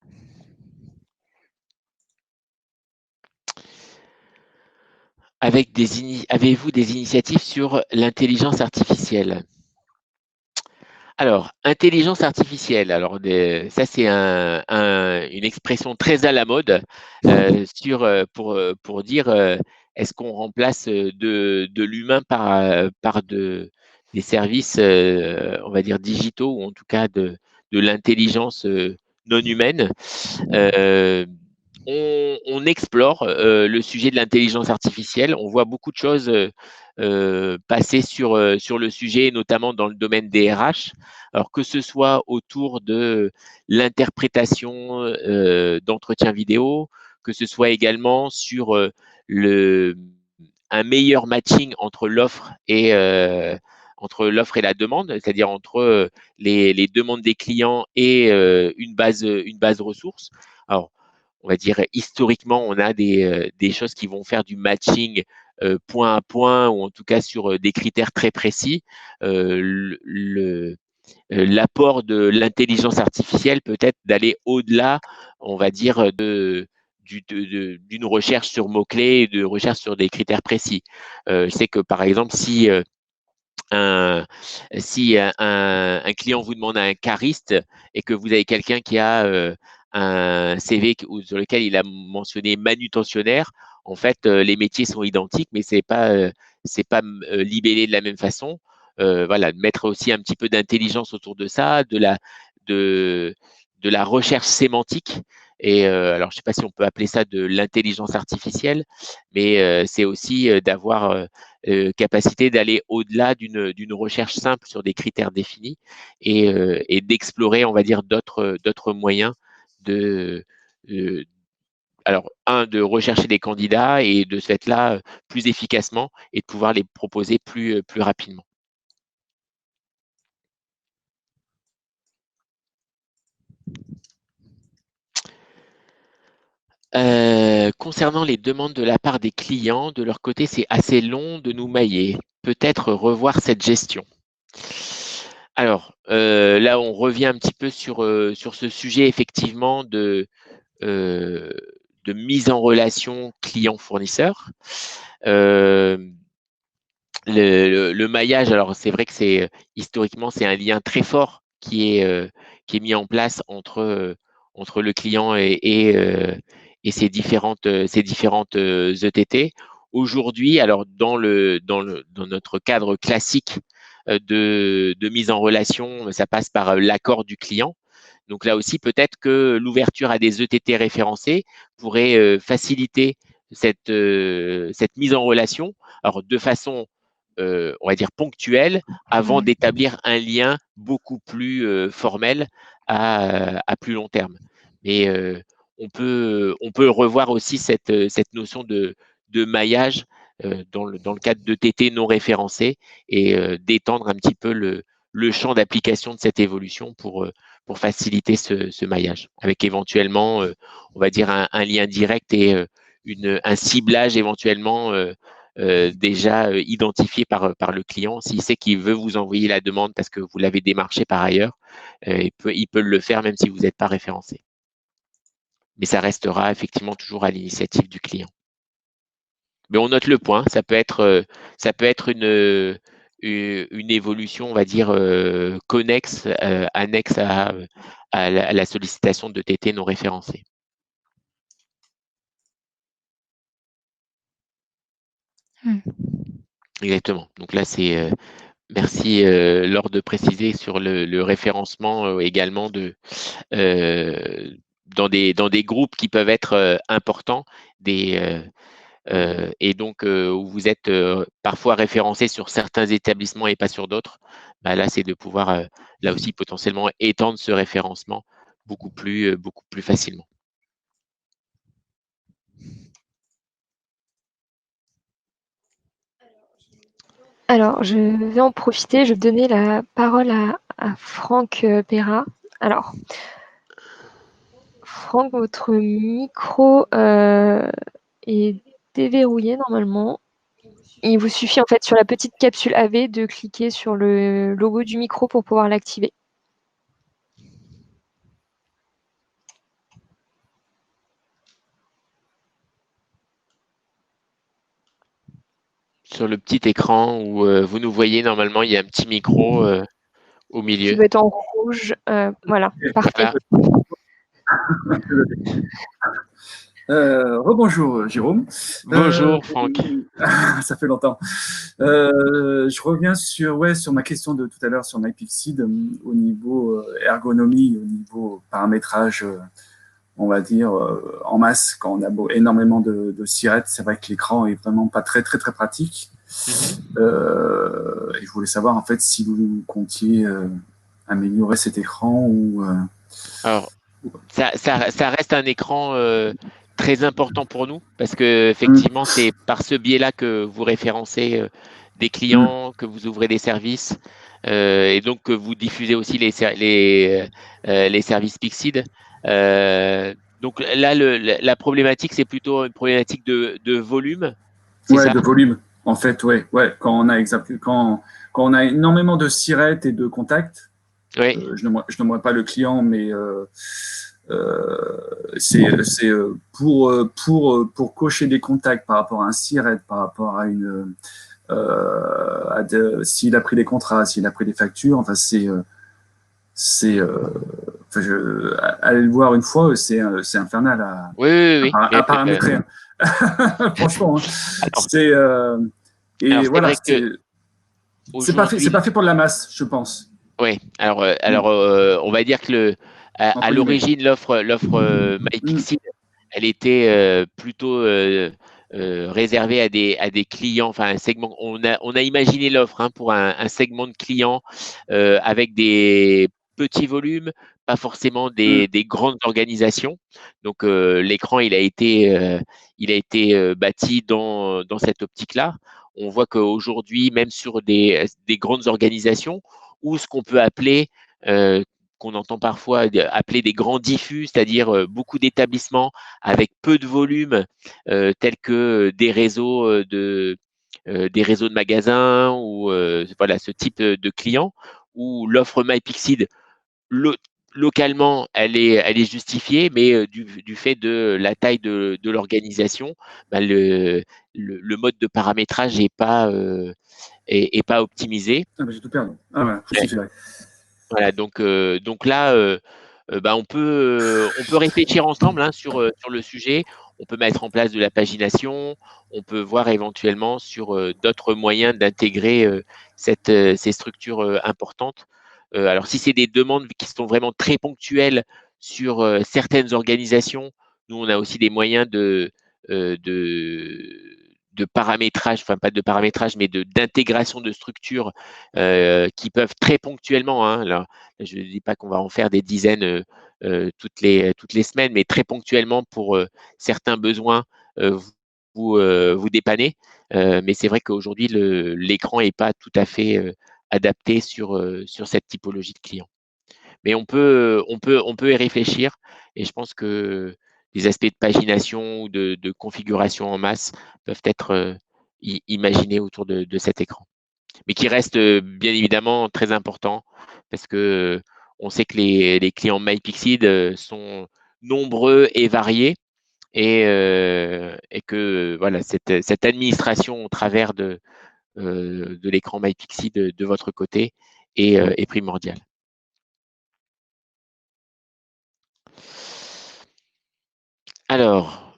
Avez-vous des initiatives sur l'intelligence artificielle? Alors, intelligence artificielle. Alors, ça, c'est une expression très à la mode pour dire est-ce qu'on remplace de l'humain par des services, on va dire, digitaux ou en tout cas de l'intelligence non humaine. On explore le sujet de l'intelligence artificielle. On voit beaucoup de choses passer sur le sujet, notamment dans le domaine des RH. Alors que ce soit autour de l'interprétation d'entretiens vidéo, que ce soit également sur un meilleur matching entre l'offre et la demande, c'est-à-dire entre les demandes des clients et une base ressource. Alors, on va dire historiquement, on a des choses qui vont faire du matching point à point ou en tout cas sur des critères très précis. L'apport de l'intelligence artificielle peut être d'aller au-delà, on va dire, d'une recherche sur mots-clés et de recherche sur des critères précis. Je sais que par exemple, un, si un client vous demande un cariste et que vous avez quelqu'un qui a un CV sur lequel il a mentionné manutentionnaire, en fait, les métiers sont identiques, mais c'est pas libellé de la même façon. Voilà, de mettre aussi un petit peu d'intelligence autour de ça, de, de la recherche sémantique. Et alors, je ne sais pas si on peut appeler ça de l'intelligence artificielle, mais c'est aussi d'avoir capacité d'aller au-delà d'une recherche simple sur des critères définis et d'explorer, on va dire, d'autres moyens de, euh, alors, de rechercher des candidats et de ce fait-là, plus efficacement et de pouvoir les proposer plus rapidement. Concernant les demandes de la part des clients, de leur côté, c'est assez long de nous mailler. Peut-être revoir cette gestion. Alors, là, on revient un petit peu sur ce sujet, effectivement, euh, de mise en relation client-fournisseur. Le maillage, alors c'est vrai que c'est historiquement, c'est un lien très fort qui est mis en place entre le client et ses différentes ETT. Aujourd'hui, alors dans notre cadre classique de mise en relation, ça passe par l'accord du client. Donc là aussi, peut-être que l'ouverture à des ETT référencés pourrait faciliter cette mise en relation, alors de façon, on va dire, ponctuelle, avant d'établir un lien beaucoup plus formel à plus long terme. Mais on peut revoir aussi cette notion de maillage dans le cadre de TT non référencés et d'étendre un petit peu le champ d'application de cette évolution pour faciliter ce maillage, avec éventuellement, on va dire, un lien direct et un ciblage éventuellement déjà identifié par le client. S'il sait qu'il veut vous envoyer la demande parce que vous l'avez démarché par ailleurs, il peut le faire même si vous n'êtes pas référencé. Mais ça restera effectivement toujours à l'initiative du client. Mais on note le point, ça peut être une évolution, on va dire, connexe, annexe à la sollicitation de TT non référencés. Exactement. Donc là, c'est merci Laure de préciser sur le référencement également dans des groupes qui peuvent être importants, et donc où vous êtes parfois référencé sur certains établissements et pas sur d'autres. Bah là, c'est de pouvoir là aussi potentiellement étendre ce référencement beaucoup plus facilement. Alors, je vais en profiter, je vais donner la parole à Franck Perra. Alors, Franck, votre micro est déverrouillé normalement. Il vous suffit en fait sur la petite capsule AV de cliquer sur le logo du micro pour pouvoir l'activer. Sur le petit écran où vous nous voyez, normalement, il y a un petit micro au qui milieu. doit être en rouge. Voilà, parfait. Voilà. Rebonjour Jérôme. Bonjour Franck. Ça fait longtemps. Je reviens sur ma question de tout à l'heure sur MyPixid au niveau ergonomie, au niveau paramétrage, on va dire en masse. Quand on a énormément de sirettes, c'est vrai que l'écran est vraiment pas très pratique. Et je voulais savoir en fait si vous comptiez améliorer cet écran ou. Alors, ça reste un écran très important pour nous parce que effectivement, c'est par ce biais-là que vous référencez des clients, que vous ouvrez des services et donc que vous diffusez aussi les services Pixid. Donc là, la problématique, c'est plutôt une problématique de volume. C'est ça? De volume. En fait, ouais. Quand on a énormément de sirettes et de contacts, je n'aimerais pas le client, mais c'est pour cocher des contacts par rapport à un sirette, par rapport à une s'il a pris des contrats, s'il a pris des factures, enfin aller le voir une fois, c'est infernal à paramétrer. Franchement, c'est pas fait pour de la masse, je pense. Oui, alors on va dire que à l'origine, l'offre MyPixid, elle était plutôt réservée à des clients, enfin un segment. On a imaginé l'offre pour un segment de clients avec des petits volumes, pas forcément des grandes organisations. Donc l'écran, il a été bâti dans cette optique-là. On voit qu'aujourd'hui, même sur des grandes organisations, ou ce qu'on peut appeler, qu'on entend parfois appeler des grands diffus, c'est-à-dire beaucoup d'établissements avec peu de volume, tels que des réseaux de magasins ou voilà ce type de clients, où l'offre MyPixid localement, elle est justifiée, mais du fait de la taille de l'organisation, le mode de paramétrage n'est pas optimisé. J'ai tout perdu. Ouais. Voilà, donc là, on peut réfléchir ensemble sur le sujet. On peut mettre en place de la pagination. On peut voir éventuellement sur d'autres moyens d'intégrer ces structures importantes. Alors, si c'est des demandes qui sont vraiment très ponctuelles sur certaines organisations, nous, on a aussi des moyens de paramétrage, enfin pas de paramétrage, mais d'intégration de structures qui peuvent très ponctuellement, alors, je ne dis pas qu'on va en faire des dizaines toutes les semaines, mais très ponctuellement pour certains besoins, vous dépanner. Mais c'est vrai qu'aujourd'hui, l'écran n'est pas tout à fait adapté sur cette typologie de clients. Mais on peut y réfléchir et je pense que les aspects de pagination ou de configuration en masse peuvent être imaginés autour de cet écran. Mais qui reste bien évidemment très important parce que on sait que les clients MyPixid sont nombreux et variés et que voilà, cette administration au travers de l'écran MyPixid de votre côté est primordiale. Alors,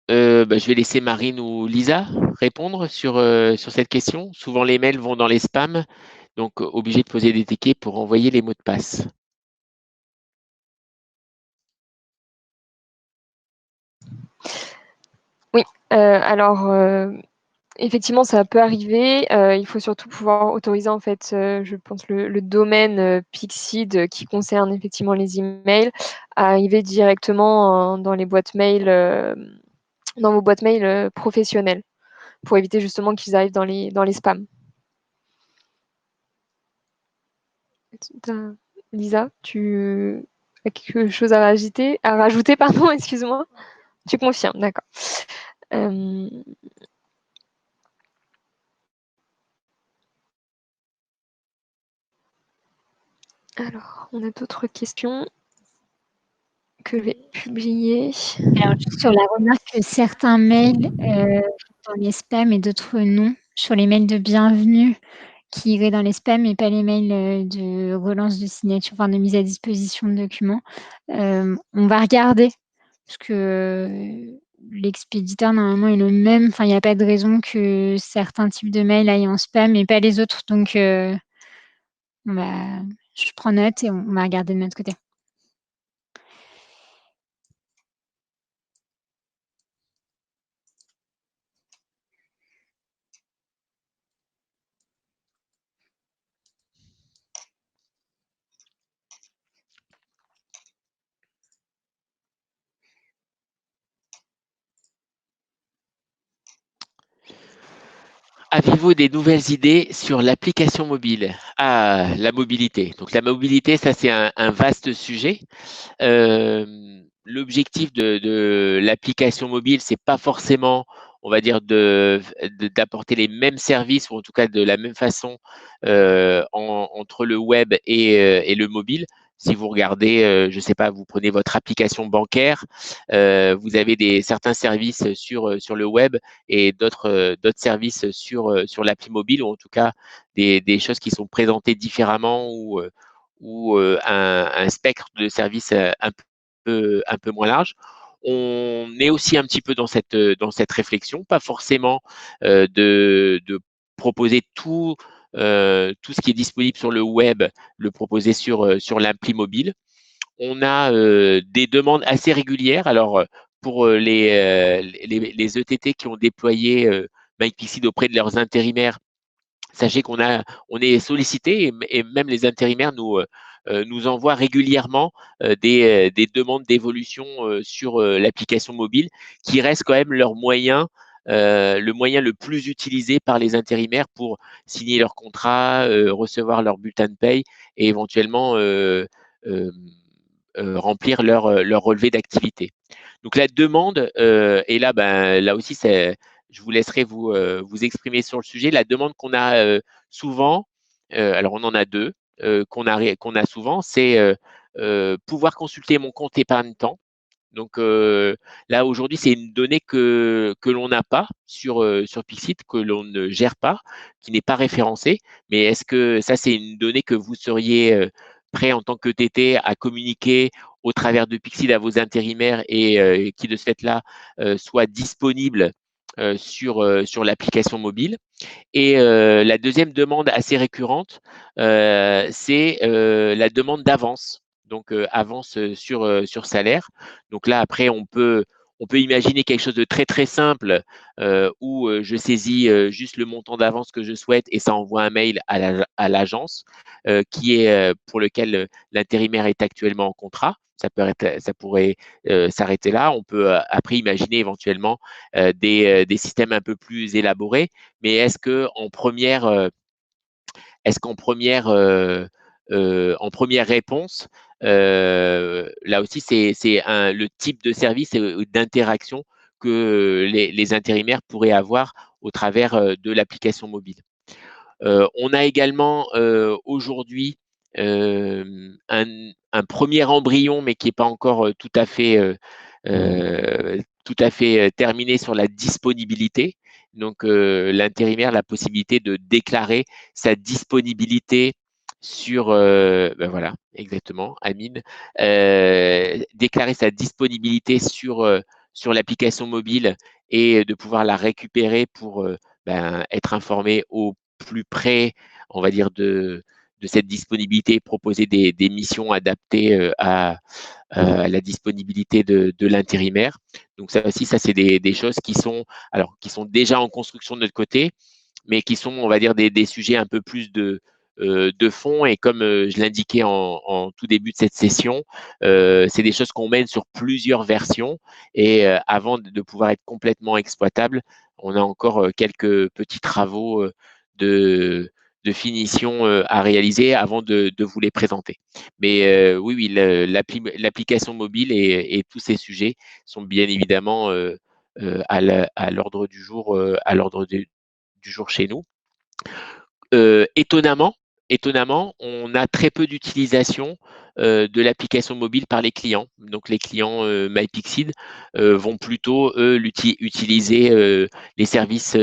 je vais laisser Marine ou Lisa répondre sur cette question. Souvent, les mails vont dans les spams, donc obligé de poser des tickets pour envoyer les mots de passe. Oui, alors effectivement, ça peut arriver. Il faut surtout pouvoir autoriser en fait, je pense le domaine Pixid qui concerne effectivement les emails à arriver directement dans les boîtes mail, dans vos boîtes mail professionnelles, pour éviter justement qu'ils arrivent dans les spams. Lisa, tu as quelque chose à rajouter, pardon, excuse-moi. Tu confirmes, d'accord. Alors, on a d'autres questions que je vais publier. Alors, juste sur la remarque que certains mails dans les spams et d'autres non, sur les mails de bienvenue, qui iraient dans les spams et pas les mails de relance de signature, enfin de mise à disposition de documents. On va regarder parce que l'expéditeur normalement est le même. Enfin, il n'y a pas de raison que certains types de mails aillent en spam et pas les autres. Donc, je prends note et on va regarder de notre côté. Avez-vous des nouvelles idées sur l'application mobile? Ah, la mobilité. Donc la mobilité, ça c'est un vaste sujet. L'objectif de l'application mobile, c'est pas forcément, on va dire, d'apporter les mêmes services ou en tout cas de la même façon entre le web et le mobile. Si vous regardez, je sais pas, vous prenez votre application bancaire, vous avez certains services sur le web et d'autres services sur l'appli mobile, ou en tout cas des choses qui sont présentées différemment ou un spectre de services un peu moins large. On est aussi un petit peu dans cette réflexion, pas forcément de proposer tout ce qui est disponible sur le web, le proposer sur l'appli mobile. On a des demandes assez régulières. Alors, pour les ETT qui ont déployé MyPixid auprès de leurs intérimaires, sachez qu'on est sollicité et même les intérimaires nous envoient régulièrement des demandes d'évolution sur l'application mobile, qui reste quand même le moyen le plus utilisé par les intérimaires pour signer leur contrat, recevoir leur bulletin de paye et éventuellement euh, remplir leur relevé d'activité. Donc la demande, et là, là aussi, je vous laisserai vous exprimer sur le sujet. La demande qu'on a souvent, alors on en a deux, qu'on a souvent, c'est pouvoir consulter mon compte épargne-temps. Donc là, aujourd'hui, c'est une donnée que l'on n'a pas sur Pixit, que l'on ne gère pas, qui n'est pas référencée. Mais est-ce que ça, c'est une donnée que vous seriez prêt en tant que TT à communiquer au travers de Pixit à vos intérimaires et qui, de ce fait-là, soit disponible sur l'application mobile? Et la deuxième demande assez récurrente, c'est la demande d'avance. Donc, avance sur salaire. Donc là, après, on peut imaginer quelque chose de très, très simple où je saisis juste le montant d'avance que je souhaite et ça envoie un mail à l'agence pour lequel l'intérimaire est actuellement en contrat. Ça pourrait s'arrêter là. On peut après imaginer éventuellement des systèmes un peu plus élaborés. Mais en première réponse, là aussi, c'est le type de service d'interaction que les intérimaires pourraient avoir au travers de l'application mobile. On a également aujourd'hui un premier embryon, mais qui n'est pas encore tout à fait terminé sur la disponibilité. Donc, l'intérimaire a la possibilité de déclarer sa disponibilité sur, voilà, exactement, Amine, déclarer sa disponibilité sur l'application mobile et de pouvoir la récupérer pour être informé au plus près, on va dire, de cette disponibilité, proposer des missions adaptées à la disponibilité de l'intérimaire. Donc ça aussi, ça c'est des choses qui sont déjà en construction de notre côté, mais qui sont, on va dire, des sujets un peu plus de fond. Et comme je l'indiquais en tout début de cette session, c'est des choses qu'on mène sur plusieurs versions. Et avant de pouvoir être complètement exploitable, on a encore quelques petits travaux de finition à réaliser avant de vous les présenter. Mais oui, l'application mobile et tous ces sujets sont bien évidemment à l'ordre du jour, du jour chez nous. Étonnamment, étonnamment, on a très peu d'utilisation de l'application mobile par les clients. Donc, les clients MyPixid vont plutôt, eux, utiliser les services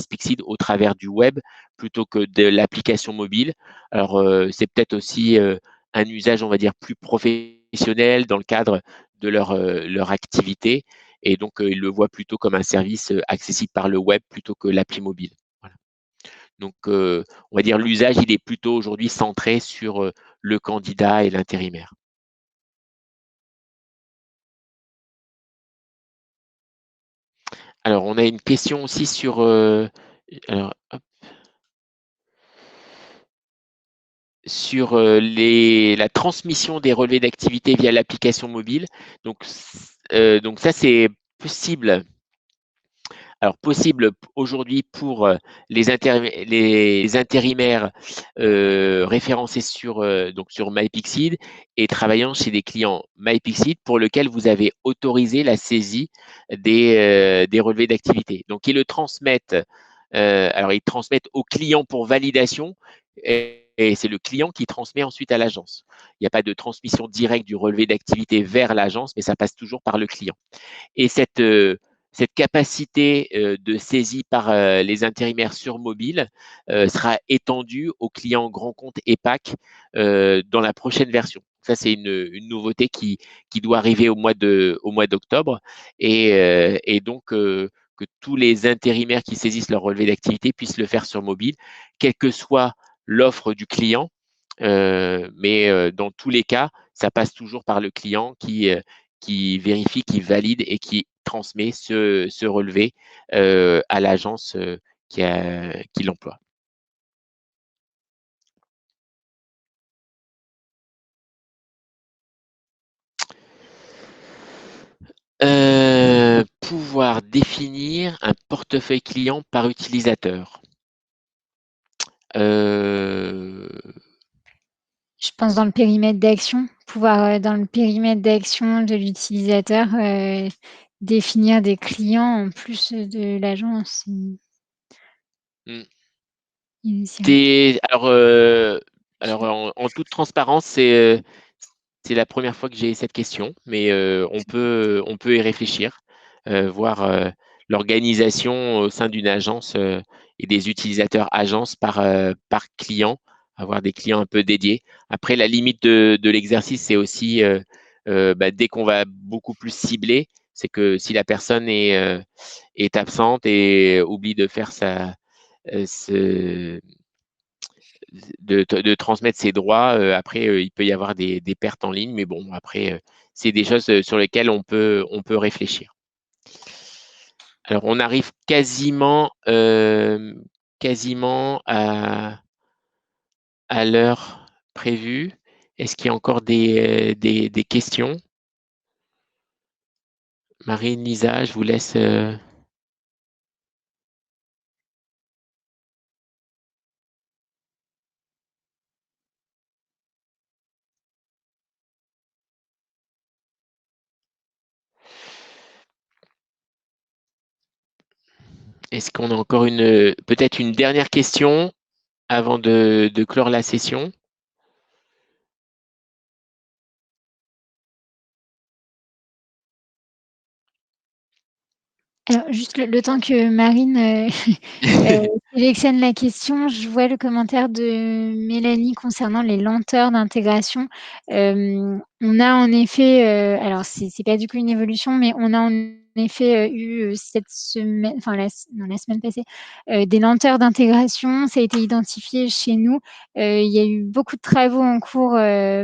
Pixid au travers du web plutôt que de l'application mobile. Alors, c'est peut-être aussi un usage, on va dire, plus professionnel dans le cadre de leur activité. Et donc, ils le voient plutôt comme un service accessible par le web plutôt que l'appli mobile. Voilà. Donc, on va dire l'usage, il est plutôt aujourd'hui centré sur le candidat et l'intérimaire. Alors, on a une question aussi sur alors, hop, sur la transmission des relevés d'activité via l'application mobile. Donc ça, c'est possible. Alors, possible aujourd'hui pour les intérimaires référencés donc sur MyPixid et travaillant chez des clients MyPixid pour lesquels vous avez autorisé la saisie des relevés d'activité. Donc, ils le transmettent. Alors, ils transmettent au client pour validation et c'est le client qui transmet ensuite à l'agence. Il n'y a pas de transmission directe du relevé d'activité vers l'agence, mais ça passe toujours par le client. Et cette capacité de saisie par les intérimaires sur mobile sera étendue aux clients grands comptes EPAC dans la prochaine version. Ça, c'est une nouveauté qui doit arriver au mois d'octobre. Et donc, que tous les intérimaires qui saisissent leur relevé d'activité puissent le faire sur mobile, quelle que soit l'offre du client. Mais dans tous les cas, ça passe toujours par le client qui vérifie, qui valide et qui transmet ce relevé à l'agence qui l'emploie. Pouvoir définir un portefeuille client par utilisateur. Je pense dans le périmètre d'action, pouvoir dans le périmètre d'action de l'utilisateur définir des clients en plus de l'agence initiale. Alors, en toute transparence, c'est la première fois que j'ai cette question, mais on peut y réfléchir, voir l'organisation au sein d'une agence et des utilisateurs agences par client, avoir des clients un peu dédiés. Après, la limite de l'exercice, c'est aussi dès qu'on va beaucoup plus cibler, c'est que si la personne est absente et oublie de faire de transmettre ses droits. Après, il peut y avoir des pertes en ligne, mais bon, après, c'est des choses sur lesquelles on peut réfléchir. Alors, on arrive quasiment à l'heure prévue. Est-ce qu'il y a encore des questions? Marine, Lisa, je vous laisse. Est-ce qu'on a encore peut-être une dernière question avant de clore la session? Alors, juste le temps que Marine sélectionne la question, je vois le commentaire de Mélanie concernant les lenteurs d'intégration. On a en effet, alors c'est pas du coup une évolution, mais on a en effet eu cette semaine, enfin la semaine passée, des lenteurs d'intégration. Ça a été identifié chez nous. Il y a eu beaucoup de travaux en cours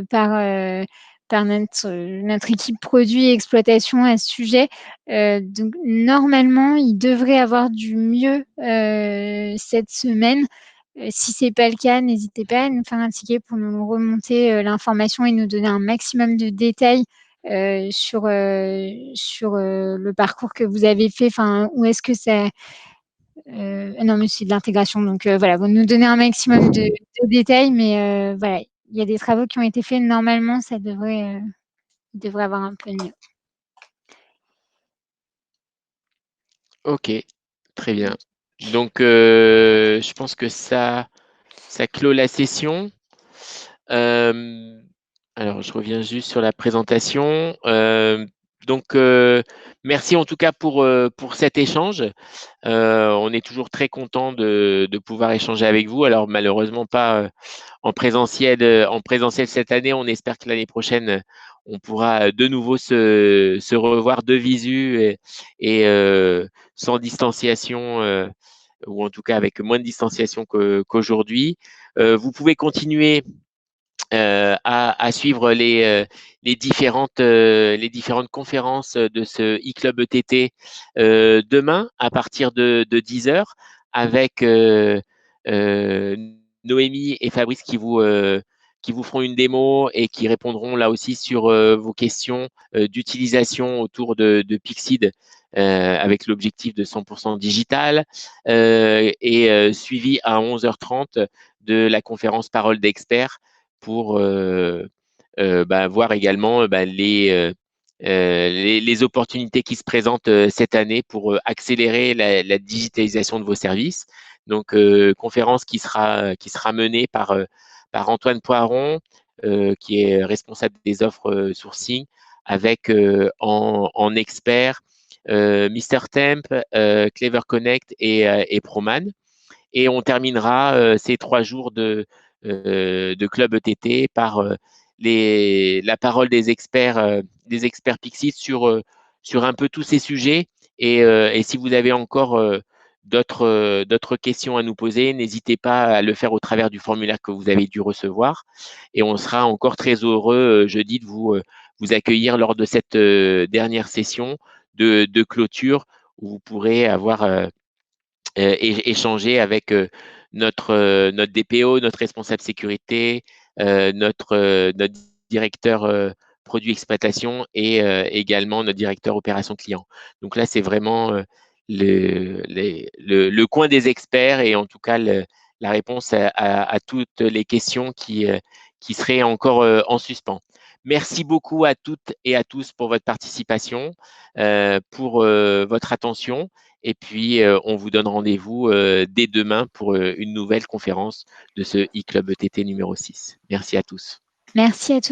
par notre équipe produit et exploitation à ce sujet. Donc normalement, il devrait avoir du mieux cette semaine. Si ce n'est pas le cas, n'hésitez pas à nous faire un ticket pour nous remonter l'information et nous donner un maximum de détails sur le parcours que vous avez fait. Enfin, où est-ce que ça... non, mais c'est de l'intégration. Donc voilà, vous nous donnez un maximum de détails, mais voilà, il y a des travaux qui ont été faits. Normalement, il devrait avoir un peu mieux. Ok, très bien. Donc, je pense que ça ça clôt la session. Alors, je reviens juste sur la présentation. Donc, merci en tout cas pour cet échange. On est toujours très content de pouvoir échanger avec vous. Alors, malheureusement, pas en présentiel cette année. On espère que l'année prochaine, on pourra de nouveau se revoir de visu et sans distanciation, ou en tout cas avec moins de distanciation qu'aujourd'hui. Vous pouvez continuer à suivre les différentes conférences de ce e-club ETT demain à partir de 10h avec Noémie et Fabrice qui vous feront une démo et qui répondront là aussi sur vos questions d'utilisation autour de Pixid avec l'objectif de 100% digital et suivi à 11h30 de la conférence Parole d'experts pour voir également les opportunités qui se présentent cette année pour accélérer la digitalisation de vos services. Donc, conférence qui sera menée par Antoine Poiron, qui est responsable des offres sourcing, avec en expert Mr Temp, Clever Connect et Proman. Et on terminera ces 3 jours de Club ETT par la parole des experts Pixid sur un peu tous ces sujets. Et si vous avez encore d'autres questions à nous poser, n'hésitez pas à le faire au travers du formulaire que vous avez dû recevoir. Et on sera encore très heureux jeudi de vous accueillir lors de cette dernière session de clôture où vous pourrez avoir échanger avec notre DPO, notre responsable sécurité, notre directeur produit exploitation et également notre directeur opération client. Donc là, c'est vraiment le coin des experts et en tout cas la réponse à toutes les questions qui seraient encore en suspens. Merci beaucoup à toutes et à tous pour votre participation, pour votre attention. Et puis, on vous donne rendez-vous dès demain pour une nouvelle conférence de ce e-club ETT numéro 6. Merci à tous. Merci à tous.